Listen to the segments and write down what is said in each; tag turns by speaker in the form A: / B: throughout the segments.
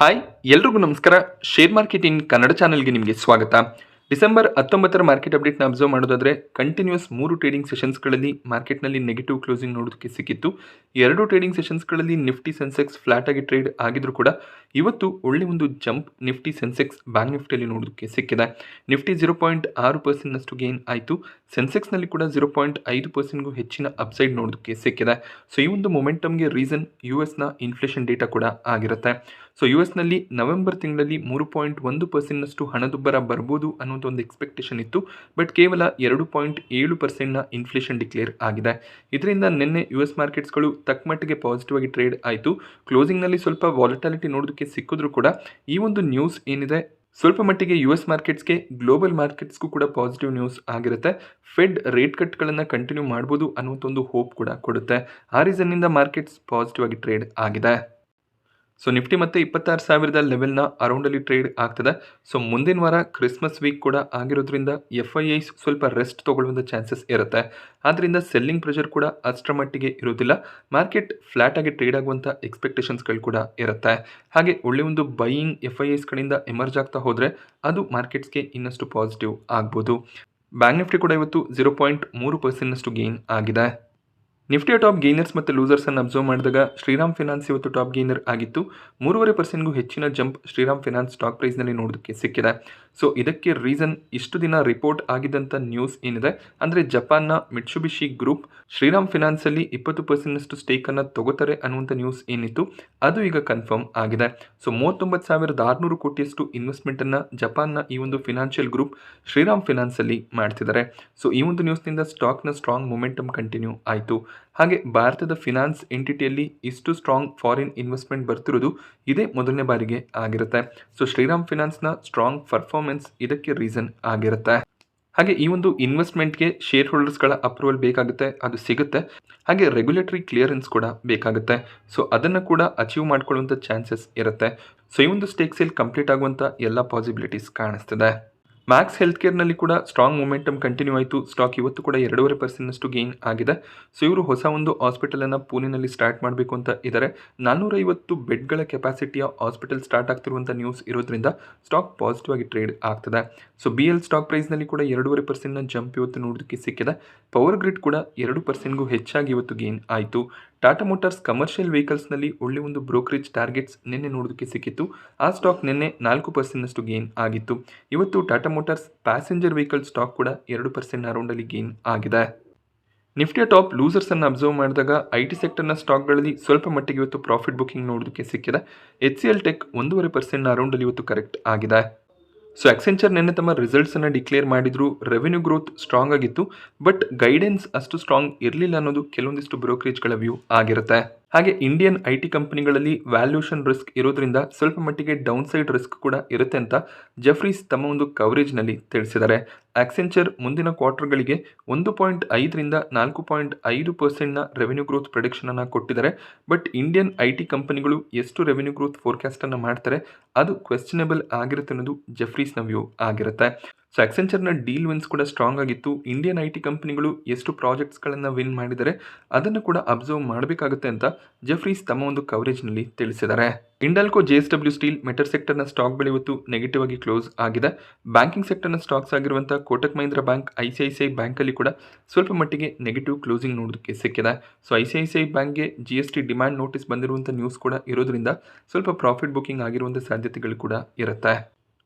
A: Hi ಎಲ್ರಿಗೂ ನಮಸ್ಕಾರ. Share market in Kannada ಚಾನೆಲ್ಗೆ ನಿಮಗೆ ಸ್ವಾಗತ. ಡಿಸೆಂಬರ್ 19ರ ಮಾರ್ಕೆಟ್ ಅಪ್ಡೇಟ್ನ ಅಬ್ಸರ್ವ್ ಮಾಡೋದಾದರೆ ಕಂಟಿನ್ಯೂಸ್ 3 ಟ್ರೇಡಿಂಗ್ ಸೆಷನ್ಸ್ಗಳಲ್ಲಿ ಮಾರ್ಕೆಟ್ನಲ್ಲಿ ನೆಗೆಟಿವ್ ಕ್ಲೋಸಿಂಗ್ ನೋಡೋದಕ್ಕೆ ಸಿಕ್ಕಿತ್ತು. 2 ಟ್ರೇಡಿಂಗ್ ಸೆಷನ್ಸ್ಗಳಲ್ಲಿ ನಿಫ್ಟಿ ಸೆನ್ಸೆಕ್ಸ್ ಫ್ಲಾಟ್ ಆಗಿ ಟ್ರೇಡ್ ಆಗಿದ್ರು ಕೂಡ ಇವತ್ತು ಒಳ್ಳೆ ಒಂದು ಜಂಪ್ ನಿಫ್ಟಿ ಸೆನ್ಸೆಕ್ಸ್ ಬ್ಯಾಂಕ್ ನಿಫ್ಟಿಯಲ್ಲಿ ನೋಡೋದಕ್ಕೆ ಸಿಕ್ಕಿದೆ. ನಿಫ್ಟಿ 0.6% ಗೇನ್ ಆಯಿತು. ಸೆನ್ಸೆಕ್ಸ್ನಲ್ಲಿ ಕೂಡ 0.5%ಗೂ ಹೆಚ್ಚಿನ ಅಪ್ಸೈಡ್ ನೋಡೋದಕ್ಕೆ ಸಿಕ್ಕಿದೆ. ಸೊ ಈ ಒಂದು ಮೊಮೆಂಟಮ್ಗೆ ರೀಸನ್ ನ ಇನ್ಫ್ಲೇಷನ್ ಡೇಟಾ ಕೂಡ ಆಗಿರುತ್ತೆ. ಸೊ ನಲ್ಲಿ ನವೆಂಬರ್ ತಿಂಗಳಲ್ಲಿ 3.1%ನಷ್ಟು ಹಣದುಬ್ಬರ ಬರ್ಬೋದು ಅನ್ನೋದು ಒಂದು ಎಕ್ಸ್ಪೆಕ್ಟೇಷನ್ ಇತ್ತು. ಬಟ್ ಕೇವಲ 2.7%ನ ಇನ್ಫ್ಲೇಷನ್ ಡಿಕ್ಲೇರ್ ಆಗಿದೆ. ಇದರಿಂದ ನಿನ್ನೆ ಮಾರ್ಕೆಟ್ಸ್ಗಳು ತಕ್ಕಮಟ್ಟಿಗೆ ಪಾಸಿಟಿವ್ ಆಗಿ ಟ್ರೇಡ್ ಆಯಿತು. ಕ್ಲೋಸಿಂಗ್ನಲ್ಲಿ ಸ್ವಲ್ಪ ವಾಲಟಾಲಿಟಿ ನೋಡೋದಕ್ಕೆ ಸಿಕ್ಕಿದ್ರು ಕೂಡ ಈ ಒಂದು ನ್ಯೂಸ್ ಏನಿದೆ ಸ್ವಲ್ಪ ಮಟ್ಟಿಗೆ ಮಾರ್ಕೆಟ್ಸ್ಗೆ ಗ್ಲೋಬಲ್ ಮಾರ್ಕೆಟ್ಸ್ಗೂ ಕೂಡ ಪಾಸಿಟಿವ್ ನ್ಯೂಸ್ ಆಗಿರುತ್ತೆ. ಫೆಡ್ ರೇಟ್ ಕಟ್ಗಳನ್ನು ಕಂಟಿನ್ಯೂ ಮಾಡ್ಬೋದು ಅನ್ನುವಂಥ ಒಂದು ಹೋಪ್ ಕೂಡ ಕೊಡುತ್ತೆ. ಆ ರೀಸನ್ನಿಂದ ಮಾರ್ಕೆಟ್ಸ್ ಪಾಸಿಟಿವ್ ಆಗಿ ಟ್ರೇಡ್ ಆಗಿದೆ. ಸೊ ನಿಫ್ಟಿ ಮತ್ತೆ 26,000 ಲೆವೆಲ್ನ ಅರೌಂಡಲ್ಲಿ ಟ್ರೇಡ್ ಆಗ್ತದೆ. ಸೊ ಮುಂದಿನ ವಾರ ಕ್ರಿಸ್ಮಸ್ ವೀಕ್ ಕೂಡ ಆಗಿರೋದ್ರಿಂದ FIIs ಸ್ವಲ್ಪ ರೆಸ್ಟ್ ತಗೊಳ್ಳುವಂಥ ಚಾನ್ಸಸ್ ಇರುತ್ತೆ. ಆದ್ದರಿಂದ ಸೆಲ್ಲಿಂಗ್ ಪ್ರೆಷರ್ ಕೂಡ ಅಷ್ಟರ ಮಟ್ಟಿಗೆ ಇರೋದಿಲ್ಲ. ಮಾರ್ಕೆಟ್ ಫ್ಲಾಟ್ ಆಗಿ ಟ್ರೇಡ್ ಆಗುವಂಥ ಎಕ್ಸ್ಪೆಕ್ಟೇಷನ್ಸ್ಗಳು ಕೂಡ ಇರುತ್ತೆ. ಹಾಗೆ ಒಳ್ಳೆ ಒಂದು ಬೈಯಿಂಗ್ FIIs ಕಡೆಯಿಂದ ಎಮರ್ಜ್ ಆಗ್ತಾ ಹೋದರೆ ಅದು ಮಾರ್ಕೆಟ್ಸ್ಗೆ ಇನ್ನಷ್ಟು ಪಾಸಿಟಿವ್ ಆಗ್ಬೋದು. ಬ್ಯಾಂಕ್ ನಿಫ್ಟಿ ಕೂಡ ಇವತ್ತು 0.3%ನಷ್ಟು ಗೇನ್ ಆಗಿದೆ. ನಿಫ್ಟಿಯ ಟಾಪ್ ಗೇನರ್ಸ್ ಮತ್ತು ಲೂಸರ್ಸ್ ಅನ್ನು ಅಬ್ಸರ್ವ್ ಮಾಡಿದಾಗ ಶ್ರೀರಾಮ್ ಫಿನಾನ್ಸ್ ಇವತ್ತು ಟಾಪ್ ಗೇನರ್ ಆಗಿತ್ತು. 3.5%ಗೂ ಹೆಚ್ಚಿನ ಜಂಪ್ ಶ್ರೀರಾಮ್ ಫಿನಾನ್ಸ್ ಸ್ಟಾಕ್ ಪ್ರೈಸ್ನಲ್ಲಿ ನೋಡೋದಕ್ಕೆ ಸಿಕ್ಕಿದೆ. ಸೊ ಇದಕ್ಕೆ ರೀಸನ್ ಇಷ್ಟು ದಿನ ರಿಪೋರ್ಟ್ ಆಗಿದ್ದಂಥ ನ್ಯೂಸ್ ಏನಿದೆ ಅಂದರೆ ಜಪಾನ್ನ ಮಿಟ್ಸುಬಿಶಿ ಗ್ರೂಪ್ ಶ್ರೀರಾಮ್ ಫಿನಾನ್ಸಲ್ಲಿ 20%ನಷ್ಟು ಸ್ಟೇಕನ್ನು ತಗೋತಾರೆ ಅನ್ನುವಂಥ ನ್ಯೂಸ್ ಏನಿತ್ತು ಅದು ಈಗ ಕನ್ಫರ್ಮ್ ಆಗಿದೆ. ಸೊ 39,600 ಕೋಟಿಯಷ್ಟು ಇನ್ವೆಸ್ಟ್ಮೆಂಟನ್ನು ಜಪಾನ್ನ ಈ ಒಂದು ಫಿನಾನ್ಷಿಯಲ್ ಗ್ರೂಪ್ ಶ್ರೀರಾಮ್ ಫಿನಾನ್ಸಲ್ಲಿ ಮಾಡ್ತಿದ್ದಾರೆ. ಸೊ ಈ ಒಂದು ನ್ಯೂಸ್ನಿಂದ ಸ್ಟಾಕ್ನ ಸ್ಟ್ರಾಂಗ್ ಮೊಮೆಂಟಮ್ ಕಂಟಿನ್ಯೂ ಆಯಿತು. ಹಾಗೆ ಭಾರತದ ಫಿನಾನ್ಸ್ ಎಂಟಿಟಿಯಲ್ಲಿ ಇಷ್ಟು ಸ್ಟ್ರಾಂಗ್ ಫಾರಿನ್ ಇನ್ವೆಸ್ಟ್ಮೆಂಟ್ ಬರ್ತಿರೋದು ಇದೇ ಮೊದಲನೇ ಬಾರಿಗೆ ಆಗಿರುತ್ತೆ. ಸೊ ಶ್ರೀರಾಮ್ ಫಿನಾನ್ಸ್ನ ಸ್ಟ್ರಾಂಗ್ ಪರ್ಫಾರ್ಮೆನ್ಸ್ ಇದಕ್ಕೆ ರೀಸನ್ ಆಗಿರುತ್ತೆ. ಹಾಗೆ ಈ ಒಂದು ಇನ್ವೆಸ್ಟ್ಮೆಂಟ್ಗೆ ಶೇರ್ ಹೋಲ್ಡರ್ಸ್ಗಳ ಅಪ್ರೂವಲ್ ಬೇಕಾಗುತ್ತೆ, ಅದು ಸಿಗುತ್ತೆ. ಹಾಗೆ ರೆಗ್ಯುಲೇಟರಿ ಕ್ಲಿಯರೆನ್ಸ್ ಕೂಡ ಬೇಕಾಗುತ್ತೆ. ಸೊ ಅದನ್ನು ಕೂಡ ಅಚೀವ್ ಮಾಡ್ಕೊಳ್ಳುವಂಥ ಚಾನ್ಸಸ್ ಇರುತ್ತೆ. ಸೊ ಈ ಒಂದು ಸ್ಟೇಕ್ ಸೇಲ್ ಕಂಪ್ಲೀಟ್ ಆಗುವಂಥ ಎಲ್ಲ ಪಾಸಿಬಿಲಿಟೀಸ್ ಕಾಣಿಸ್ತಿದೆ. ಮ್ಯಾಕ್ಸ್ ಹೆಲ್ತ್ ಕೇರ್ನಲ್ಲಿ ಕೂಡ ಸ್ಟ್ರಾಂಗ್ ಮೊಮೆಂಟಮ್ ಕಂಟಿನ್ಯೂ ಆಯಿತು. ಸ್ಟಾಕ್ ಇವತ್ತು ಕೂಡ 2.5%ನಷ್ಟು ಗೇನ್ ಆಗಿದೆ. ಸೊ ಇವರು ಹೊಸ ಒಂದು ಹಾಸ್ಪಿಟಲನ್ನು ಪುಣೆನಲ್ಲಿ ಸ್ಟಾರ್ಟ್ ಮಾಡಬೇಕು ಅಂತ ಇದ್ದಾರೆ. 450 ಬೆಡ್ಗಳ ಕೆಪಾಸಿಟಿಯ ಹಾಸ್ಪಿಟಲ್ ಸ್ಟಾರ್ಟ್ ಆಗ್ತಿರುವಂಥ ನ್ಯೂಸ್ ಇರೋದ್ರಿಂದ ಸ್ಟಾಕ್ ಪಾಸಿಟಿವ್ ಆಗಿ ಟ್ರೇಡ್ ಆಗ್ತದೆ. ಸೊ BL ಸ್ಟಾಕ್ ಪ್ರೈಸ್ನಲ್ಲಿ ಕೂಡ 2.5%ನ ಜಂಪ್ ಇವತ್ತು ನೋಡೋದಕ್ಕೆ ಸಿಕ್ಕಿದೆ. ಪವರ್ ಗ್ರಿಡ್ ಕೂಡ 2%ಗೂ ಹೆಚ್ಚಾಗಿ ಇವತ್ತು ಗೇನ್ ಆಯಿತು. ಟಾಟಾ ಮೋಟಾರ್ಸ್ ಕಮರ್ಷಿಯಲ್ ವೆಹಿಕಲ್ಸ್ನಲ್ಲಿ ಒಳ್ಳೆ ಒಂದು ಬ್ರೋಕರೇಜ್ ಟಾರ್ಗೆಟ್ಸ್ ನಿನ್ನೆ ನೋಡೋದಕ್ಕೆ ಸಿಕ್ಕಿತ್ತು. ಆ ಸ್ಟಾಕ್ ನಿನ್ನೆ 4%ನಷ್ಟು ಗೇನ್ ಆಗಿತ್ತು. ಇವತ್ತು Tata motors passenger vehicle stock ಕೂಡ 2% ಅರೌಂಡಲ್ಲಿ ಗೇನ್ ಆಗಿದೆ. ನಿಫ್ಟಿಯ ಟಾಪ್ ಲೂಸರ್ಸ್ ಅನ್ನು ಅಬ್ಸರ್ವ್ ಮಾಡಿದಾಗ IT ಸೆಕ್ಟರ್ನ ಸ್ಟಾಕ್ಗಳಲ್ಲಿ ಸ್ವಲ್ಪ ಮಟ್ಟಿಗೆ ಇವತ್ತು ಪ್ರಾಫಿಟ್ ಬುಕಿಂಗ್ ನೋಡೋದಕ್ಕೆ ಸಿಕ್ಕಿದೆ. HCL ಟೆಕ್ 1.5% ಅರೌಂಡಲ್ಲಿ ಇವತ್ತು ಕರೆಕ್ಟ್ ಆಗಿದೆ. ಸೊ ಅಕ್ಸೆಂಚರ್ ನಿನ್ನೆ ತಮ್ಮ ರಿಸಲ್ಟ್ಸನ್ನು ಡಿಕ್ಲೇರ್ ಮಾಡಿದ್ರು. ರೆವೆನ್ಯೂ ಗ್ರೋತ್ ಸ್ಟ್ರಾಂಗ್ ಆಗಿತ್ತು, ಬಟ್ ಗೈಡೆನ್ಸ್ ಅಷ್ಟು ಸ್ಟ್ರಾಂಗ್ ಇರಲಿಲ್ಲ ಅನ್ನೋದು ಕೆಲವೊಂದಿಷ್ಟು ಬ್ರೋಕರೇಜ್ಗಳ ವ್ಯೂ ಆಗಿರುತ್ತೆ. ಹಾಗೆ ಇಂಡಿಯನ್ IT ಕಂಪನಿಗಳಲ್ಲಿ ವ್ಯಾಲ್ಯೂಷನ್ ರಿಸ್ಕ್ ಇರೋದ್ರಿಂದ ಸ್ವಲ್ಪ ಮಟ್ಟಿಗೆ ಡೌನ್ ಸೈಡ್ ರಿಸ್ಕ್ ಕೂಡ ಇರುತ್ತೆ ಅಂತ ಜೆಫ್ರೀಸ್ ತಮ್ಮ ಒಂದು ಕವರೇಜ್ನಲ್ಲಿ ತಿಳಿಸಿದ್ದಾರೆ. ಅಕ್ಸೆಂಚರ್ ಮುಂದಿನ ಕ್ವಾರ್ಟರ್ಗಳಿಗೆ 1.5ರಿಂದ 4.5%ನ ರೆವೆನ್ಯೂ ಗ್ರೋತ್ ಪ್ರೆಡಿಕ್ಷನನ್ನು ಕೊಟ್ಟಿದ್ದಾರೆ. ಬಟ್ ಇಂಡಿಯನ್ IT ಕಂಪನಿಗಳು ಎಷ್ಟು ರೆವೆನ್ಯೂ ಗ್ರೋತ್ ಫೋರ್ಕಾಸ್ಟನ್ನು ಮಾಡ್ತಾರೆ ಅದು ಕ್ವೆಶ್ಚನಬಲ್ ಆಗಿರುತ್ತೆ ಅನ್ನೋದು ಜೆಫ್ರೀಸ್ನ ವ್ಯೂ ಆಗಿರುತ್ತೆ. ಸೊ ಅಕ್ಸೆಂಚರ್ನ ಡೀಲ್ ವಿನ್ಸ್ ಕೂಡ ಸ್ಟ್ರಾಂಗ್ ಆಗಿತ್ತು. ಇಂಡಿಯನ್ IT ಕಂಪನಿಗಳು ಎಷ್ಟು ಪ್ರಾಜೆಕ್ಟ್ಸ್ಗಳನ್ನು ವಿನ್ ಮಾಡಿದರೆ ಅದನ್ನು ಕೂಡ ಅಬ್ಸರ್ವ್ ಮಾಡಬೇಕಾಗುತ್ತೆ ಅಂತ ಜೆಫ್ರೀಸ್ ತಮ್ಮ ಒಂದು ಕವರೇಜ್ನಲ್ಲಿ ತಿಳಿಸಿದ್ದಾರೆ. ಇಂಡಾಲ್ಕೋ JSW ಸ್ಟೀಲ್ ಮೆಟಲ್ ಸೆಕ್ಟರ್ನ ಸ್ಟಾಕ್ಗಳು ಇವತ್ತು ನೆಗೆಟಿವ್ ಆಗಿ ಕ್ಲೋಸ್ ಆಗಿದೆ. ಬ್ಯಾಂಕಿಂಗ್ ಸೆಕ್ಟರ್ನ ಸ್ಟಾಕ್ಸ್ ಆಗಿರುವಂಥ ಕೋಟಕ್ ಮಹೀಂದ್ರ ಬ್ಯಾಂಕ್, ICICI ಬ್ಯಾಂಕಲ್ಲಿ ಕೂಡ ಸ್ವಲ್ಪ ಮಟ್ಟಿಗೆ ನೆಗೆಟಿವ್ ಕ್ಲೋಸಿಂಗ್ ನೋಡೋದಕ್ಕೆ ಸಿಕ್ಕಿದೆ. ಸೊ ICICI ಬ್ಯಾಂಕ್ಗೆ GST ಡಿಮ್ಯಾಂಡ್ ನೋಟಿಸ್ ಬಂದಿರುವಂಥ ನ್ಯೂಸ್ ಕೂಡ ಇರೋದ್ರಿಂದ ಸ್ವಲ್ಪ ಪ್ರಾಫಿಟ್ ಬುಕಿಂಗ್ ಆಗಿರುವಂಥ ಸಾಧ್ಯತೆಗಳು ಕೂಡ ಇರುತ್ತೆ.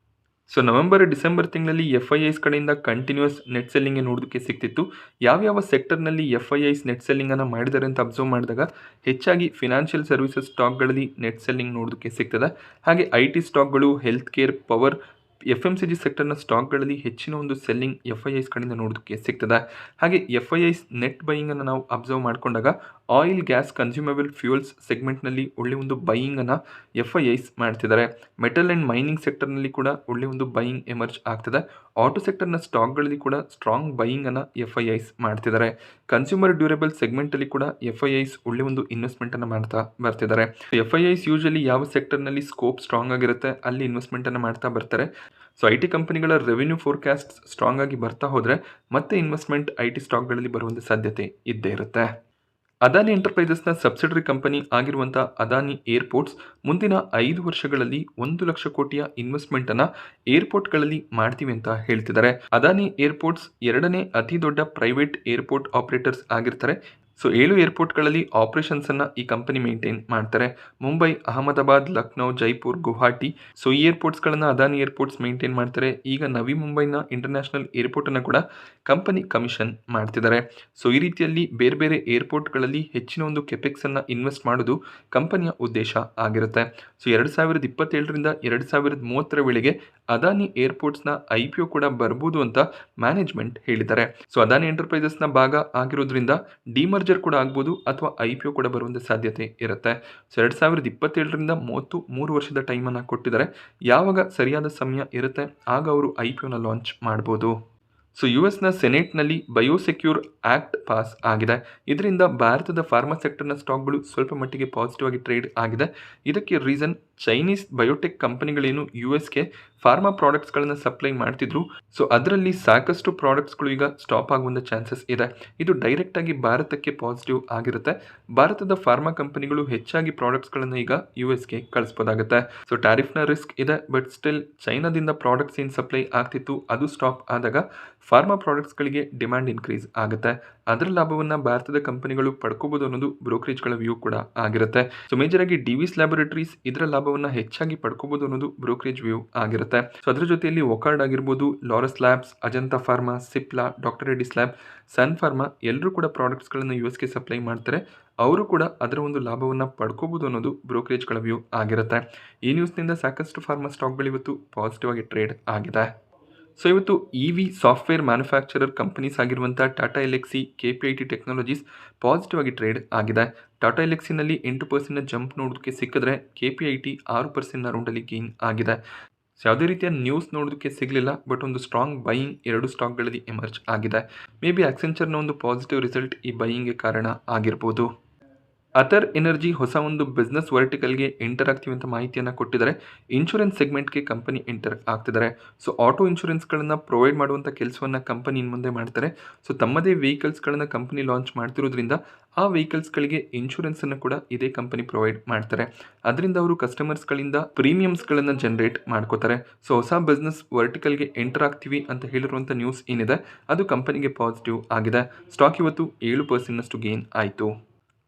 A: ಸೊ ನವೆಂಬರ್ ಡಿಸೆಂಬರ್ ತಿಂಗಳಲ್ಲಿ FIIs ಕಡೆಯಿಂದ ಕಂಟಿನ್ಯೂಸ್ ನೆಟ್ ಸೆಲ್ಲಿಂಗ್ ನೋಡೋದಕ್ಕೆ ಸಿಗ್ತಿತ್ತು. ಯಾವ್ಯಾವ ಸೆಕ್ಟರ್ನಲ್ಲಿ FIIs ನೆಟ್ ಸೆಲ್ಲಿಂಗನ್ನು ಮಾಡಿದ್ದಾರೆ ಅಂತ ಅಬ್ಸರ್ವ್ ಮಾಡಿದಾಗ ಹೆಚ್ಚಾಗಿ ಫಿನಾನ್ಷಿಯಲ್ ಸರ್ವಿಸಸ್ ಸ್ಟಾಕ್ಗಳಲ್ಲಿ ನೆಟ್ ಸೆಲ್ಲಿಂಗ್ ನೋಡೋದಕ್ಕೆ ಸಿಗ್ತದೆ. ಹಾಗೆ IT ಸ್ಟಾಕ್ಗಳು, ಹೆಲ್ತ್ ಕೇರ್, ಪವರ್, FMCG ಸೆಕ್ಟರ್ನ ಸ್ಟಾಕ್ಗಳಲ್ಲಿ ಹೆಚ್ಚಿನ ಒಂದು ಸೆಲ್ಲಿಂಗ್ FIIs ಕಡೆಯಿಂದ ನೋಡೋದಕ್ಕೆ ಸಿಗ್ತದೆ. ಹಾಗೆ FIIs ನೆಟ್ ಬೈಯಿಂಗನ್ನು ನಾವು ಅಬ್ಸರ್ವ್ ಮಾಡಿಕೊಂಡಾಗ ಆಯಿಲ್, ಗ್ಯಾಸ್, ಕನ್ಸ್ಯೂಮಬಲ್ ಫ್ಯೂಯಲ್ಸ್ ಸೆಗ್ಮೆಂಟ್ನಲ್ಲಿ ಒಳ್ಳೆ ಒಂದು ಬೈಯಿಂಗನ್ನು FIIs ಮಾಡ್ತಿದ್ದಾರೆ. ಮೆಟಲ್ ಆ್ಯಂಡ್ ಮೈನಿಂಗ್ ಸೆಕ್ಟರ್ನಲ್ಲಿ ಕೂಡ ಒಳ್ಳೆ ಒಂದು ಬೈಯಿಂಗ್ ಎಮರ್ಜ್ ಆಗ್ತದೆ. ಆಟೋ ಸೆಕ್ಟರ್ನ ಸ್ಟಾಕ್ಗಳಲ್ಲಿ ಕೂಡ ಸ್ಟ್ರಾಂಗ್ ಬೈಯಿಂಗನ್ನು FIIs ಮಾಡ್ತಿದ್ದಾರೆ. ಕನ್ಸ್ಯೂಮರ್ ಡ್ಯೂರೇಬಲ್ ಸೆಗ್ಮೆಂಟಲ್ಲಿ ಕೂಡ FIIs ಒಳ್ಳೆ ಒಂದು ಇನ್ವೆಸ್ಟ್ಮೆಂಟನ್ನು ಮಾಡ್ತಾ ಬರ್ತಿದ್ದಾರೆ. FIIs ಯೂಶಲಿ ಯಾವ ಸೆಕ್ಟರ್ನಲ್ಲಿ ಸ್ಕೋಪ್ ಸ್ಟ್ರಾಂಗ್ ಆಗಿರುತ್ತೆ ಅಲ್ಲಿ ಇನ್ವೆಸ್ಟ್ಮೆಂಟನ್ನು ಮಾಡ್ತಾ ಬರ್ತಾರೆ. ಸೊ IT ಕಂಪನಿಗಳ ರೆವೆನ್ಯೂ ಫೋರ್ಕಾಸ್ಟ್ ಸ್ಟ್ರಾಂಗ್ ಆಗಿ ಬರ್ತಾ ಹೋದರೆ ಮತ್ತೆ ಇನ್ವೆಸ್ಟ್ಮೆಂಟ್ IT ಸ್ಟಾಕ್ಗಳಲ್ಲಿ ಬರುವಂಥ ಸಾಧ್ಯತೆ ಇದ್ದೇ ಇರುತ್ತೆ. ಅದಾನಿ ಎಂಟರ್ಪ್ರೈಸಸ್ನ ಸಬ್ಸಿಡರಿ ಕಂಪನಿ ಆಗಿರುವಂಥ ಅದಾನಿ ಏರ್ಪೋರ್ಟ್ಸ್ ಮುಂದಿನ 5 ವರ್ಷಗಳಲ್ಲಿ 1 ಲಕ್ಷ ಕೋಟಿಯ ಇನ್ವೆಸ್ಟ್ಮೆಂಟ್ ಅನ್ನ ಏರ್ಪೋರ್ಟ್ಗಳಲ್ಲಿ ಮಾಡ್ತೀವಿ ಅಂತ ಹೇಳ್ತಿದ್ದಾರೆ. ಅದಾನಿ ಏರ್ಪೋರ್ಟ್ಸ್ ಎರಡನೇ ಅತಿ ದೊಡ್ಡ ಪ್ರೈವೇಟ್ ಏರ್ಪೋರ್ಟ್ ಆಪರೇಟರ್ಸ್ ಆಗಿರ್ತಾರೆ. ಸೊ 7 ಏರ್ಪೋರ್ಟ್ಗಳಲ್ಲಿ ಆಪರೇಷನ್ಸ್ ಅನ್ನ ಈ ಕಂಪನಿ ಮೇಂಟೈನ್ ಮಾಡ್ತಾರೆ. ಮುಂಬೈ, ಅಹಮದಾಬಾದ್, ಲಕ್ನೋ, ಜೈಪುರ್, ಗುವಾಹಟಿ. ಸೊ ಈ ಏರ್ಪೋರ್ಟ್ಸ್ಗಳನ್ನು ಅದಾನಿ ಏರ್ಪೋರ್ಟ್ಸ್ ಮೇಂಟೈನ್ ಮಾಡ್ತಾರೆ. ಈಗ ನವಿ ಮುಂಬೈನ ಇಂಟರ್ನ್ಯಾಷನಲ್ ಏರ್ಪೋರ್ಟ್ ಅನ್ನು ಕೂಡ ಕಂಪನಿ ಕಮಿಷನ್ ಮಾಡ್ತಿದ್ದಾರೆ. ಸೊ ಈ ರೀತಿಯಲ್ಲಿ ಬೇರೆ ಬೇರೆ ಏರ್ಪೋರ್ಟ್ಗಳಲ್ಲಿ ಹೆಚ್ಚಿನ ಒಂದು ಕೆಪೆಕ್ಸ್ ಅನ್ನ ಇನ್ವೆಸ್ಟ್ ಮಾಡೋದು ಕಂಪನಿಯ ಉದ್ದೇಶ ಆಗಿರುತ್ತೆ. ಸೊ 2027ರಿಂದ 2030 ವೇಳೆಗೆ ಅದಾನಿ ಏರ್ಪೋರ್ಟ್ಸ್ನ IPO ಕೂಡ ಬರ್ಬೋದು ಅಂತ ಮ್ಯಾನೇಜ್ಮೆಂಟ್ ಹೇಳಿದ್ದಾರೆ. ಸೊ ಅದಾನಿ ಎಂಟರ್ಪ್ರೈಸಸ್ನ ಭಾಗ ಆಗಿರೋದ್ರಿಂದ ಡಿಮರ್ಜರ್ ಕೂಡ ಆಗ್ಬೋದು ಅಥವಾ IPO ಕೂಡ ಬರುವಂಥ ಸಾಧ್ಯತೆ ಇರುತ್ತೆ. ಸೊ 2027ರಿಂದ 33 ವರ್ಷದ ಟೈಮನ್ನು ಕೊಟ್ಟಿದ್ದಾರೆ. ಯಾವಾಗ ಸರಿಯಾದ ಸಮಯ ಇರುತ್ತೆ ಆಗ ಅವರು IPOನ ಲಾಂಚ್ ಮಾಡ್ಬೋದು. ಸೊ US ಸೆನೆಟ್ನಲ್ಲಿ ಬಯೋಸೆಕ್ಯೂರ್ ಆಕ್ಟ್ ಪಾಸ್ ಆಗಿದೆ. ಇದರಿಂದ ಭಾರತದ ಫಾರ್ಮಾ ಸೆಕ್ಟರ್ನ ಸ್ಟಾಕ್ಗಳು ಸ್ವಲ್ಪ ಮಟ್ಟಿಗೆ ಪಾಸಿಟಿವ್ ಆಗಿ ಟ್ರೇಡ್ ಆಗಿದೆ. ಇದಕ್ಕೆ ರೀಸನ್ ಚೈನೀಸ್ ಬಯೋಟೆಕ್ ಕಂಪನಿಗಳೇನು USಗೆ ಫಾರ್ಮಾ ಪ್ರಾಡಕ್ಟ್ಸ್ಗಳನ್ನು ಸಪ್ಲೈ ಮಾಡ್ತಿದ್ರು. ಸೊ ಅದರಲ್ಲಿ ಸಾಕಷ್ಟು ಪ್ರಾಡಕ್ಟ್ಸ್ಗಳು ಈಗ ಸ್ಟಾಪ್ ಆಗುವಂಥ ಚಾನ್ಸಸ್ ಇದೆ. ಇದು ಡೈರೆಕ್ಟ್ ಆಗಿ ಭಾರತಕ್ಕೆ ಪಾಸಿಟಿವ್ ಆಗಿರುತ್ತೆ. ಭಾರತದ ಫಾರ್ಮಾ ಕಂಪನಿಗಳು ಹೆಚ್ಚಾಗಿ ಪ್ರಾಡಕ್ಟ್ಸ್ಗಳನ್ನು ಈಗ USಗೆ ಕಳಿಸ್ಬೋದಾಗುತ್ತೆ. ಸೊ ಟ್ಯಾರಿಫ್ನ ರಿಸ್ಕ್ ಇದೆ, ಬಟ್ ಸ್ಟಿಲ್ ಚೈನಾದಿಂದ ಪ್ರಾಡಕ್ಟ್ಸ್ ಏನು ಸಪ್ಲೈ ಆಗ್ತಿತ್ತು ಅದು ಸ್ಟಾಪ್ ಆದಾಗ ಫಾರ್ಮಾ ಪ್ರಾಡಕ್ಟ್ಸ್ಗಳಿಗೆ ಡಿಮ್ಯಾಂಡ್ ಇನ್ಕ್ರೀಸ್ ಆಗುತ್ತೆ. ಅದರ ಲಾಭವನ್ನು ಭಾರತದ ಕಂಪನಿಗಳು ಪಡ್ಕೋಬಹುದು ಅನ್ನೋದು ಬ್ರೋಕರೇಜ್ಗಳ ವ್ಯೂ ಕೂಡ ಆಗಿರುತ್ತೆ. ಸೊ ಮೇಜರ್ ಆಗಿ ಡಿವಿಸ್ ಲ್ಯಾಬೊರೇಟರೀಸ್ ಇದರ ಲಾಭವನ್ನು ಹೆಚ್ಚಾಗಿ ಪಡ್ಕೋಬಹುದು ಅನ್ನೋದು ಬ್ರೋಕರೇಜ್ ವ್ಯೂ ಆಗಿರುತ್ತೆ. ಸೊ ಅದರ ಜೊತೆಯಲ್ಲಿ ಒಕಾರ್ಡ್ ಆಗಿರ್ಬೋದು, ಲಾರಸ್ ಲ್ಯಾಬ್ಸ್, ಅಜಂತಾ ಫಾರ್ಮಾ, ಸಿಪ್ಲಾ, ಡಾಕ್ಟರ್ ರೆಡ್ಡಿಸ್ ಲ್ಯಾಬ್, ಸನ್ ಫಾರ್ಮಾ ಎಲ್ಲರೂ ಕೂಡ ಪ್ರಾಡಕ್ಟ್ಸ್ಗಳನ್ನು USಗೆ ಸಪ್ಲೈ ಮಾಡ್ತಾರೆ. ಅವರು ಕೂಡ ಅದರ ಒಂದು ಲಾಭವನ್ನು ಪಡ್ಕೋಬಹುದು ಅನ್ನೋದು ಬ್ರೋಕರೇಜ್ಗಳ ವ್ಯೂ ಆಗಿರುತ್ತೆ. ಈ ನ್ಯೂಸ್ನಿಂದ ಸಾಕಷ್ಟು ಫಾರ್ಮಾ ಸ್ಟಾಕ್ಗಳು ಇವತ್ತು ಪಾಸಿಟಿವ್ ಆಗಿ ಟ್ರೇಡ್ ಆಗಿದೆ. ಸೊ ಇವತ್ತು EV ಸಾಫ್ಟ್ವೇರ್ ಮ್ಯಾನುಫ್ಯಾಕ್ಚರರ್ ಕಂಪನೀಸ್ ಆಗಿರುವಂಥ ಟಾಟಾ ಎಲ್ಎಕ್ಸಿ, KPIT ಟೆಕ್ನಾಲಜೀಸ್ ಪಾಸಿಟಿವ್ ಆಗಿ ಟ್ರೇಡ್ ಆಗಿದೆ. ಟಾಟಾ ಎಲ್ಎಕ್ಸಿನಲ್ಲಿ 8% ಜಂಪ್ ನೋಡೋದಕ್ಕೆ ಸಿಕ್ಕಿದ್ರೆ KPIT 6% ರೌಂಡಲ್ಲಿ ಗೇನ್ ಆಗಿದೆ. ಸೊ ಯಾವುದೇ ರೀತಿಯ ನ್ಯೂಸ್ ನೋಡೋದಕ್ಕೆ ಸಿಗಲಿಲ್ಲ, ಬಟ್ ಒಂದು ಸ್ಟ್ರಾಂಗ್ ಬೈಯಿಂಗ್ 2 ಸ್ಟಾಕ್ಗಳಲ್ಲಿ ಎಮರ್ಜ್ ಆಗಿದೆ. ಮೇ ಬಿ ಆಕ್ಸೆಂಚರ್ನ ಒಂದು ಪಾಸಿಟಿವ್ ರಿಸಲ್ಟ್ ಈ ಬೈಯಿಂಗ್ಗೆ ಕಾರಣ ಆಗಿರ್ಬೋದು. ಅಥರ್ ಎನರ್ಜಿ ಹೊಸ ಒಂದು ಬಿಸ್ನೆಸ್ ವರ್ಟಿಕಲ್ಗೆ ಎಂಟರ್ ಆಗ್ತೀವಿ ಅಂತ ಮಾಹಿತಿಯನ್ನು ಕೊಟ್ಟಿದ್ದಾರೆ. ಇನ್ಶೂರೆನ್ಸ್ ಸೆಗ್ಮೆಂಟ್ಗೆ ಕಂಪನಿ ಎಂಟರ್ ಆಗ್ತಿದ್ದಾರೆ. ಸೊ ಆಟೋ ಇನ್ಶೂರೆನ್ಸ್ಗಳನ್ನು ಪ್ರೊವೈಡ್ ಮಾಡುವಂಥ ಕೆಲಸವನ್ನು ಕಂಪನಿ ಇನ್ನು ಮುಂದೆ ಮಾಡ್ತಾರೆ. ಸೊ ತಮ್ಮದೇ ವೆಹಿಕಲ್ಸ್ಗಳನ್ನು ಕಂಪನಿ ಲಾಂಚ್ ಮಾಡ್ತಿರೋದ್ರಿಂದ ಆ ವೆಹಿಕಲ್ಸ್ಗಳಿಗೆ ಇನ್ಶೂರೆನ್ಸನ್ನು ಕೂಡ ಇದೇ ಕಂಪನಿ ಪ್ರೊವೈಡ್ ಮಾಡ್ತಾರೆ. ಅದರಿಂದ ಅವರು ಕಸ್ಟಮರ್ಸ್ಗಳಿಂದ ಪ್ರೀಮಿಯಮ್ಸ್ಗಳನ್ನು ಜನರೇಟ್ ಮಾಡ್ಕೋತಾರೆ. ಸೊ ಹೊಸ ಬಿಸ್ನೆಸ್ ವರ್ಟಿಕಲ್ಗೆ ಎಂಟರ್ ಆಗ್ತೀವಿ ಅಂತ ಹೇಳಿರುವಂಥ ನ್ಯೂಸ್ ಏನಿದೆ ಅದು ಕಂಪನಿಗೆ ಪಾಸಿಟಿವ್ ಆಗಿದೆ. ಸ್ಟಾಕ್ ಇವತ್ತು 7% ಗೇನ್ ಆಯಿತು.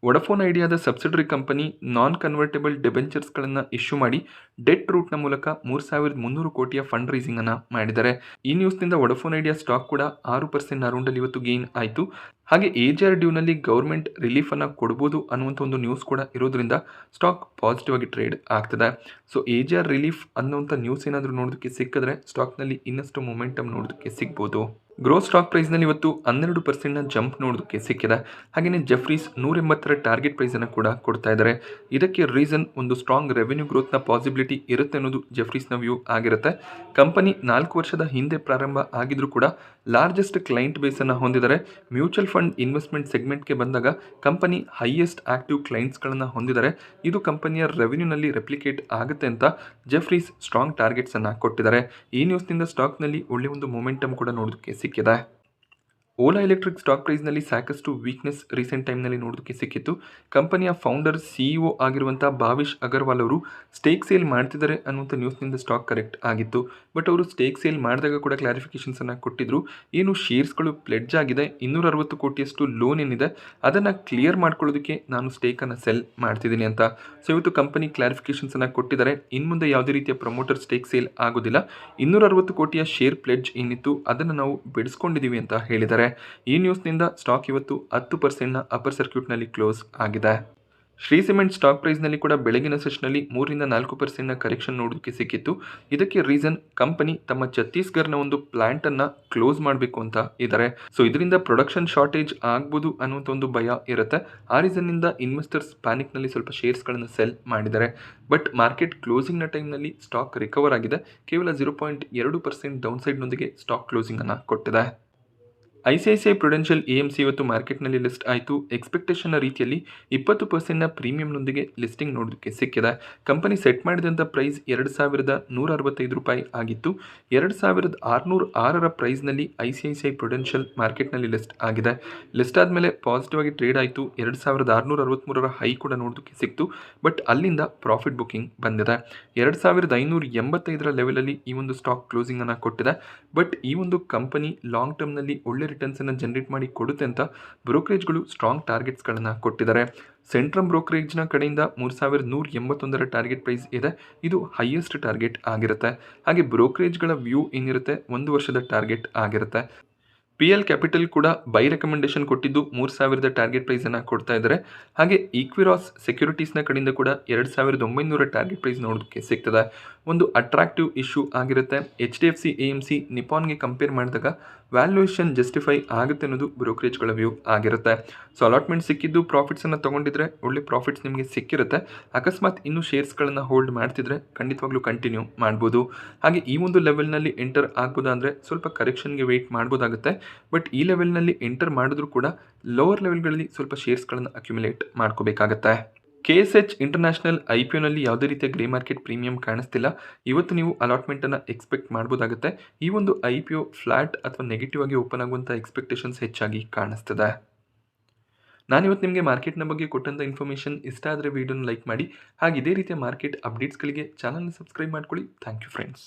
A: ವೊಡಾಫೋನ್ ಐಡಿಯಾದ ಸಬ್ಸಿಡರಿ ಕಂಪನಿ ನಾನ್ ಕನ್ವರ್ಟೇಬಲ್ ಡಿಬೆಂಚರ್ಸ್ಗಳನ್ನು ಇಶ್ಯೂ ಮಾಡಿ ಡೆಟ್ ರೂಟ್ನ ಮೂಲಕ 3,300 ಕೋಟಿಯ ಫಂಡ್ ರೈಸಿಂಗನ್ನು ಮಾಡಿದ್ದಾರೆ. ಈ ನ್ಯೂಸ್ನಿಂದ ವೊಡಾಫೋನ್ ಐಡಿಯಾ ಸ್ಟಾಕ್ ಕೂಡ 6% ಅರೌಂಡಲ್ಲಿ ಇವತ್ತು ಗೇನ್ ಆಯಿತು. ಹಾಗೆ AGR ಡ್ಯೂನಲ್ಲಿ ಗೌರ್ಮೆಂಟ್ ರಿಲೀಫನ್ನು ಕೊಡ್ಬೋದು ಅನ್ನುವಂಥ ಒಂದು ನ್ಯೂಸ್ ಕೂಡ ಇರೋದ್ರಿಂದ ಸ್ಟಾಕ್ ಪಾಸಿಟಿವ್ ಆಗಿ ಟ್ರೇಡ್ ಆಗ್ತದೆ. ಸೊ AGR ರಿಲೀಫ್ ಅನ್ನುವಂಥ ನ್ಯೂಸ್ ಏನಾದರೂ ನೋಡೋದಕ್ಕೆ ಸಿಕ್ಕಿದ್ರೆ ಸ್ಟಾಕ್ನಲ್ಲಿ ಇನ್ನಷ್ಟು ಮೊಮೆಂಟಮ್ ನೋಡೋದಕ್ಕೆ ಸಿಗ್ಬೋದು. ಗ್ರೋತ್ ಸ್ಟಾಕ್ ಪ್ರೈಸ್ನಲ್ಲಿ ಇವತ್ತು 12% ಜಂಪ್ ನೋಡೋದಕ್ಕೆ ಸಿಕ್ಕಿದೆ. ಹಾಗೆಯೇ ಜೆಫ್ರೀಸ್ 180 ಟಾರ್ಗೆಟ್ ಪ್ರೈಸನ್ನು ಕೂಡ ಕೊಡ್ತಾ ಇದ್ದಾರೆ. ಇದಕ್ಕೆ ರೀಸನ್ ಒಂದು ಸ್ಟ್ರಾಂಗ್ ರೆವೆನ್ಯೂ ಗ್ರೋತ್ನ ಪಾಸಿಬಿಲಿಟಿ ಇರುತ್ತೆ ಅನ್ನೋದು ಜೆಫ್ರೀಸ್ನ ವ್ಯೂ ಆಗಿರುತ್ತೆ. ಕಂಪನಿ 4 ವರ್ಷದ ಹಿಂದೆ ಪ್ರಾರಂಭ ಆಗಿದ್ರೂ ಕೂಡ ಲಾರ್ಜೆಸ್ಟ್ ಕ್ಲೈಂಟ್ ಬೇಸನ್ನು ಹೊಂದಿದ್ದಾರೆ. ಮ್ಯೂಚುವಲ್ ಫಂಡ್ ಇನ್ವೆಸ್ಟ್ಮೆಂಟ್ ಸೆಗ್ಮೆಂಟ್ಗೆ ಬಂದಾಗ ಕಂಪನಿ ಹೈಯೆಸ್ಟ್ ಆಕ್ಟಿವ್ ಕ್ಲೈಂಟ್ಸ್ಗಳನ್ನು ಹೊಂದಿದ್ದಾರೆ. ಇದು ಕಂಪನಿಯ ರೆವೆನ್ಯೂನಲ್ಲಿ ರೆಪ್ಲಿಕೇಟ್ ಆಗುತ್ತೆ ಅಂತ ಜೆಫ್ರೀಸ್ ಸ್ಟ್ರಾಂಗ್ ಟಾರ್ಗೆಟ್ಸನ್ನು ಕೊಟ್ಟಿದ್ದಾರೆ. ಈ ನ್ಯೂಸ್ನಿಂದ ಸ್ಟಾಕ್ನಲ್ಲಿ ಒಳ್ಳೆಯ ಒಂದು ಮೊಮೆಂಟಮ್ ಕೂಡ ನೋಡೋದಕ್ಕೆ ಸಿಕ್ಕಿದೆ. ಓಲಾ ಎಲೆಕ್ಟ್ರಿಕ್ ಸ್ಟಾಕ್ ಪ್ರೈಸ್ನಲ್ಲಿ ಸಾಕಷ್ಟು ವೀಕ್ನೆಸ್ ರೀಸೆಂಟ್ ಟೈಮ್ನಲ್ಲಿ ನೋಡೋದಕ್ಕೆ ಸಿಕ್ಕಿತ್ತು. ಕಂಪನಿಯ ಫೌಂಡರ್ CEO ಆಗಿರುವಂಥ ಭಾವಿಶ್ ಅಗರ್ವಾಲ್ ಅವರು ಸ್ಟೇಕ್ ಸೇಲ್ ಮಾಡ್ತಿದ್ದಾರೆ ಅನ್ನುವಂಥ ನ್ಯೂಸ್ನಿಂದ ಸ್ಟಾಕ್ ಕರೆಕ್ಟ್ ಆಗಿತ್ತು. ಬಟ್ ಅವರು ಸ್ಟೇಕ್ ಸೇಲ್ ಮಾಡಿದಾಗ ಕೂಡ ಕ್ಲಾರಿಫಿಕೇಷನ್ಸನ್ನು ಕೊಟ್ಟಿದ್ರು. ಏನು ಶೇರ್ಸ್ಗಳು ಪ್ಲೆಡ್ಜ್ ಆಗಿದೆ, 260 ಕೋಟಿಯಷ್ಟು ಲೋನ್ ಏನಿದೆ ಅದನ್ನು ಕ್ಲಿಯರ್ ಮಾಡ್ಕೊಳ್ಳೋದಕ್ಕೆ ನಾನು ಸ್ಟೇಕನ್ನು ಸೆಲ್ ಮಾಡ್ತಿದ್ದೀನಿ ಅಂತ. ಸೊ ಇವತ್ತು ಕಂಪನಿ ಕ್ಲಾರಿಫಿಕೇಷನ್ಸನ್ನು ಕೊಟ್ಟಿದ್ದಾರೆ. ಇನ್ನು ಮುಂದೆ ಯಾವುದೇ ರೀತಿಯ ಪ್ರಮೋಟರ್ ಸ್ಟೇಕ್ ಸೇಲ್ ಆಗೋದಿಲ್ಲ. 260 ಕೋಟಿಯ ಶೇರ್ ಪ್ಲೆಡ್ಜ್ ಏನಿತ್ತು ಅದನ್ನು ನಾವು ಬಿಡಿಸ್ಕೊಂಡಿದ್ದೀವಿ ಅಂತ ಹೇಳಿದ್ದಾರೆ. ಈ ನ್ಯೂಸ್ನಿಂದ ಸ್ಟಾಕ್ ಇವತ್ತು 10% ಅಪ್ಪರ್ ಸರ್ಕ್ಯೂಟ್ನಲ್ಲಿ ಕ್ಲೋಸ್ ಆಗಿದೆ. ಶ್ರೀ ಸಿಮೆಂಟ್ ಸ್ಟಾಕ್ ಪ್ರೈಸ್ನಲ್ಲಿ ಕೂಡ ಬೆಳಗಿನ ಸೆಷನ್ನಲ್ಲಿ 3-4% ಕರೆಕ್ಷನ್ ನೋಡೋದಕ್ಕೆ ಸಿಕ್ಕಿತ್ತು. ಇದಕ್ಕೆ ರೀಸನ್ ಕಂಪನಿ ತಮ್ಮ ಛತ್ತೀಸ್ಗಢನ ಒಂದು ಪ್ಲಾಂಟನ್ನು ಕ್ಲೋಸ್ ಮಾಡಬೇಕು ಅಂತ ಇದ್ದಾರೆ. ಸೊ ಇದರಿಂದ ಪ್ರೊಡಕ್ಷನ್ ಶಾರ್ಟೇಜ್ ಆಗ್ಬೋದು ಅನ್ನುವಂಥ ಒಂದು ಭಯ ಇರುತ್ತೆ. ಆ ರೀಸನ್ನಿಂದ ಇನ್ವೆಸ್ಟರ್ಸ್ ಪ್ಯಾನಿಕ್ನಲ್ಲಿ ಸ್ವಲ್ಪ ಶೇರ್ಸ್ಗಳನ್ನು ಸೆಲ್ ಮಾಡಿದ್ದಾರೆ. ಬಟ್ ಮಾರ್ಕೆಟ್ ಕ್ಲೋಸಿಂಗ್ನ ಟೈಮ್ನಲ್ಲಿ ಸ್ಟಾಕ್ ರಿಕವರ್ ಆಗಿದೆ. ಕೇವಲ 0.2% ಡೌನ್ ಸೈಡ್ನೊಂದಿಗೆ ಸ್ಟಾಕ್ ಕ್ಲೋಸಿಂಗನ್ನು ಕೊಟ್ಟಿದೆ. ಐಸಿಐಸಿಐ ಪ್ರುಡೆನ್ಷಿಯಲ್ ಎಎಂಸಿ ಇವತ್ತು ಮಾರ್ಕೆಟ್ನಲ್ಲಿ ಲಿಸ್ಟ್ ಆಯಿತು. ಎಕ್ಸ್ಪೆಕ್ಟೇಷನ್ನ ರೀತಿಯಲ್ಲಿ 20% ಪ್ರೀಮಿಯಂನೊಂದಿಗೆ ಲಿಸ್ಟಿಂಗ್ ನೋಡೋದಕ್ಕೆ ಸಿಕ್ಕಿದೆ. ಕಂಪನಿ ಸೆಟ್ ಮಾಡಿದಂಥ ಪ್ರೈಸ್ ₹2,165 ಆಗಿತ್ತು. 2,606 ಪ್ರೈಸ್ನಲ್ಲಿ ಐಸಿಐಸಿಐ ಪ್ರುಡೆನ್ಷಿಯಲ್ ಮಾರ್ಕೆಟ್ನಲ್ಲಿ ಲಿಸ್ಟ್ ಆಗಿದೆ. ಲಿಸ್ಟ್ ಆದಮೇಲೆ ಪಾಸಿಟಿವ್ ಆಗಿ ಟ್ರೇಡ್ ಆಯಿತು. 2,663 ಹೈ ಕೂಡ ನೋಡೋದಕ್ಕೆ ಸಿಕ್ತು. ಬಟ್ ಅಲ್ಲಿಂದ ಪ್ರಾಫಿಟ್ ಬುಕ್ಕಿಂಗ್ ಬಂದಿದೆ. 2,585 ಲೆವೆಲಲ್ಲಿ ಈ ಒಂದು ಸ್ಟಾಕ್ ಕ್ಲೋಸಿಂಗನ್ನು ಕೊಟ್ಟಿದೆ. ಬಟ್ ಈ ಒಂದು ಕಂಪನಿ ಲಾಂಗ್ ಟರ್ಮ್ನಲ್ಲಿ ಒಳ್ಳೆ ರಿಟರ್ನ್ಸನ್ನು ಜನರೇಟ್ ಮಾಡಿ ಕೊಡುತ್ತೆ ಅಂತ ಬ್ರೋಕರೇಜ್ಗಳು ಸ್ಟ್ರಾಂಗ್ ಟಾರ್ಗೆಟ್ಸ್ಗಳನ್ನು ಕೊಟ್ಟಿದ್ದಾರೆ. ಸೆಂಟ್ರಮ್ ಬ್ರೋಕರೇಜ್ನ ಕಡೆಯಿಂದ 3,181 ಟಾರ್ಗೆಟ್ ಪ್ರೈಸ್ ಇದೆ. ಇದು ಹೈಯೆಸ್ಟ್ ಟಾರ್ಗೆಟ್ ಆಗಿರುತ್ತೆ. ಹಾಗೆ ಬ್ರೋಕರೇಜ್ಗಳ ವ್ಯೂ ಏನಿರುತ್ತೆ, 1 ವರ್ಷದ ಟಾರ್ಗೆಟ್ ಆಗಿರುತ್ತೆ. PL ಕ್ಯಾಪಿಟಲ್ ಕೂಡ ಬೈ ರೆಕಮೆಂಡೇಶನ್ ಕೊಟ್ಟಿದ್ದು 3,000 ಟಾರ್ಗೆಟ್ ಪ್ರೈಸನ್ನು ಕೊಡ್ತಾ ಇದ್ದಾರೆ. ಹಾಗೆ ಈಕ್ವಿರಾಸ್ ಸೆಕ್ಯೂರಿಟೀಸ್ನ ಕಡೆಯಿಂದ ಕೂಡ 2,900 ಟಾರ್ಗೆಟ್ ಪ್ರೈಸ್ ನೋಡೋದಕ್ಕೆ ಸಿಗ್ತದೆ. ಒಂದು ಅಟ್ರಾಕ್ಟಿವ್ ಇಶ್ಯೂ ಆಗಿರುತ್ತೆ. HDFC AMC ನಿಪಾನ್ಗೆ ಕಂಪೇರ್ ಮಾಡಿದಾಗ ವ್ಯಾಲ್ಯೂಯೇಷನ್ ಜಸ್ಟಿಫೈ ಆಗುತ್ತೆ ಅನ್ನೋದು ಬ್ರೋಕರೇಜ್ಗಳ ವ್ಯೂ ಆಗಿರುತ್ತೆ. ಸೊ ಅಲಾಟ್ಮೆಂಟ್ ಸಿಕ್ಕಿದ್ದು ಪ್ರಾಫಿಟ್ಸನ್ನು ತೊಗೊಂಡಿದ್ರೆ ಒಳ್ಳೆ ಪ್ರಾಫಿಟ್ಸ್ ನಿಮಗೆ ಸಿಕ್ಕಿರುತ್ತೆ. ಅಕಸ್ಮಾತ್ ಇನ್ನೂ ಶೇರ್ಸ್ಗಳನ್ನು ಹೋಲ್ಡ್ ಮಾಡ್ತಿದ್ರೆ ಖಂಡಿತವಾಗ್ಲೂ ಕಂಟಿನ್ಯೂ ಮಾಡ್ಬೋದು. ಹಾಗೆ ಈ ಒಂದು ಲೆವೆಲ್ನಲ್ಲಿ ಎಂಟರ್ ಆಗ್ಬೋದಾ ಅಂದರೆ ಸ್ವಲ್ಪ ಕರೆಕ್ಷನ್ಗೆ ವೆಯ್ಟ್ ಮಾಡ್ಬೋದಾಗುತ್ತೆ. ಬಟ್ ಈ ಲೆವೆಲ್ನಲ್ಲಿ ಎಂಟರ್ ಮಾಡಿದ್ರೂ ಕೂಡ ಲೋವರ್ ಲೆವೆಲ್ಗಳಲ್ಲಿ ಸ್ವಲ್ಪ ಶೇರ್ಸ್ಗಳನ್ನು ಅಕ್ಯುಮುಲೇಟ್ ಮಾಡ್ಕೋಬೇಕಾಗತ್ತೆ. KSH ಇಂಟರ್ನ್ಯಾಷನಲ್ IPOನಲ್ಲಿ ಯಾವುದೇ ರೀತಿಯ ಗ್ರೇ ಮಾರ್ಕೆಟ್ ಪ್ರೀಮಿಯಂ ಕಾಣಿಸ್ತಿಲ್ಲ. ಇವತ್ತು ನೀವು ಅಲಾಟ್ಮೆಂಟನ್ನು ಎಕ್ಸ್ಪೆಕ್ಟ್ ಮಾಡ್ಬೋದಾಗುತ್ತೆ. ಈ ಒಂದು IPO ಫ್ಲಾಟ್ ಅಥವಾ ನೆಗೆಟಿವ್ ಆಗಿ ಓಪನ್ ಆಗುವಂಥ ಎಕ್ಸ್ಪೆಕ್ಟೇಷನ್ಸ್ ಹೆಚ್ಚಾಗಿ ಕಾಣಿಸ್ತದೆ. ನಾನಿವತ್ತು ನಿಮಗೆ ಮಾರ್ಕೆಟ್ನ ಬಗ್ಗೆ ಕೊಟ್ಟಂಥ ಇನ್ಫಾರ್ಮೇಷನ್ ಇಷ್ಟ ಆದರೆ ವಿಡಿಯೋನ ಲೈಕ್ ಮಾಡಿ. ಹಾಗೆ ಇದೇ ರೀತಿಯ ಮಾರ್ಕೆಟ್ ಅಪ್ಡೇಟ್ಸ್ಗಳಿಗೆ ಚಾನಲ್ನ ಸಬ್ಸ್ಕ್ರೈಬ್ ಮಾಡ್ಕೊಳ್ಳಿ. Thank you friends.